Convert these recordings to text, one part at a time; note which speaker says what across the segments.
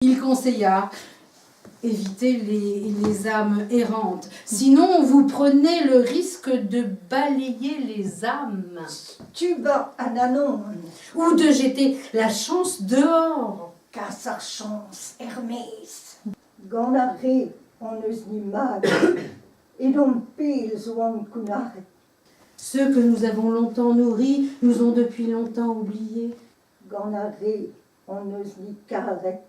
Speaker 1: Il conseilla éviter les âmes errantes, sinon vous prenez le risque de balayer les âmes.
Speaker 2: Tuba ananon,
Speaker 1: Ou de jeter la chance dehors.
Speaker 2: car sa chance Hermès. Ganare on eus ni mag, et donc pils ou en kunare.
Speaker 1: Ceux que nous avons longtemps nourris nous ont depuis longtemps oubliés.
Speaker 2: Ganare on eus ni carret,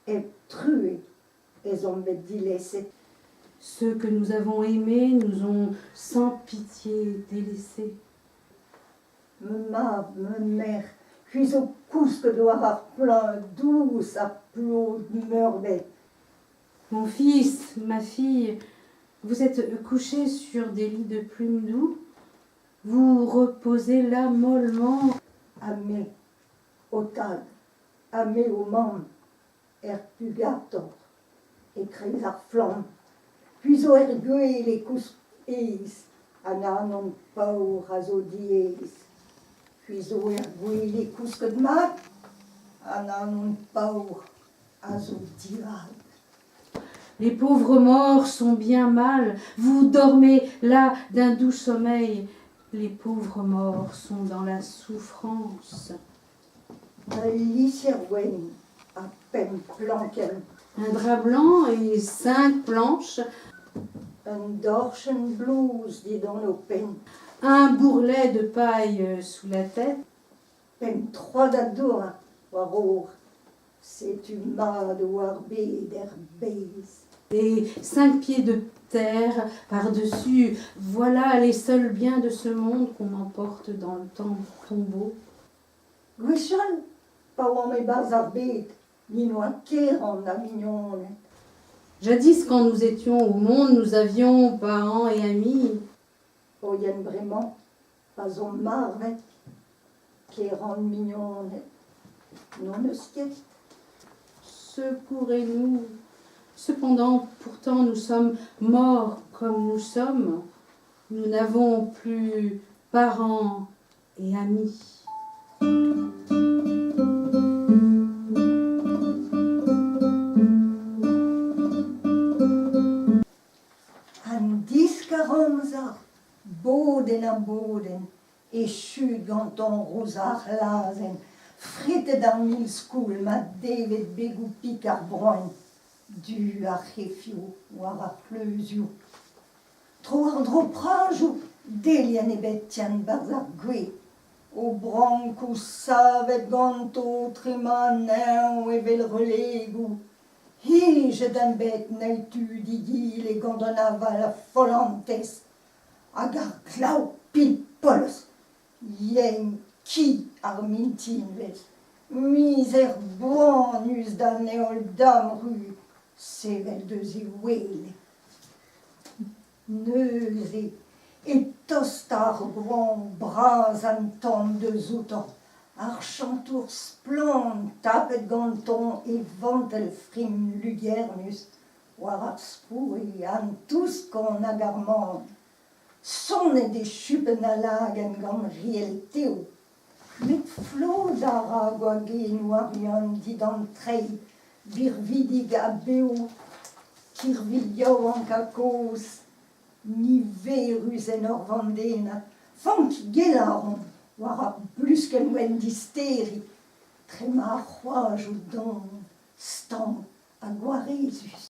Speaker 2: et trué, et on me dilaissé.
Speaker 1: Ceux que nous avons aimés nous ont sans pitié délaissés.
Speaker 2: Me mère, puis au cousque doit avoir plein douce à plot meurdet.
Speaker 1: Mon fils, ma fille, vous êtes couchés sur des lits de plumes doux. Vous reposez là mollement.
Speaker 2: Amé, otag, amé au mam, erpugator, écrit à flamme. Puis au ergué les cousques, ananon paur azodies. Puis au ergué les cousques de mat, ananon paur azodies.
Speaker 1: Les pauvres morts sont bien mal. Vous dormez là d'un doux sommeil. Les pauvres morts sont dans la souffrance.
Speaker 2: L'Isserwen, à peine planquel,
Speaker 1: Un drap blanc et 5 planches,
Speaker 2: un dorschen blouse dit dans nos peines,
Speaker 1: un bourrelet de paille sous la tête,
Speaker 2: peine 3 d'adour, warour, c'est une made warbé d'herbès.
Speaker 1: et 5 pieds de terre par-dessus. Voilà les seuls biens de ce monde qu'on emporte dans le tombeau.
Speaker 2: Gwechal, pas ou mes bazarbet, ni noin ker en Avignon.
Speaker 1: Jadis, quand nous étions au monde, nous avions parents et amis.
Speaker 2: Oyen vraiment, pas en marvet, ker en mignon, non ne skiet.
Speaker 1: Secourez-nous. Cependant, pourtant, nous sommes morts comme nous sommes. Nous n'avons plus parents et amis.
Speaker 2: An 10-40 ans, boden a boden, échu ganton rosar lazen, frite dans 1000 school, ma David begou picard broin, du a refio, war a pleusio. Tro ardro prajou, delian e betian barzar gwe, o branco savet ganto treman e vel relégou. Hige d'an bet naitu digil e gandon aval a folantes, hag ar glav pil polos, yen ki ar mintinvez, miser boanus d'an eol dam ru, sevel deus e wele. Neuze, et tostar groan braz an tamm de zoutan, ar chantour splant tapet ganton e vantel frim lugernus, war ar spou e an tous kon hag ar man. Sonnet de chupen a lagen gant riel teo, met flod a ra gwagen war yon dit an trei, bir vidig a beo, kirvilio an kakos, ni verus en ur vandena, fank gelaron, war a blusken wen disteri, trema a c'hoaj o don, stamp a gwarezus.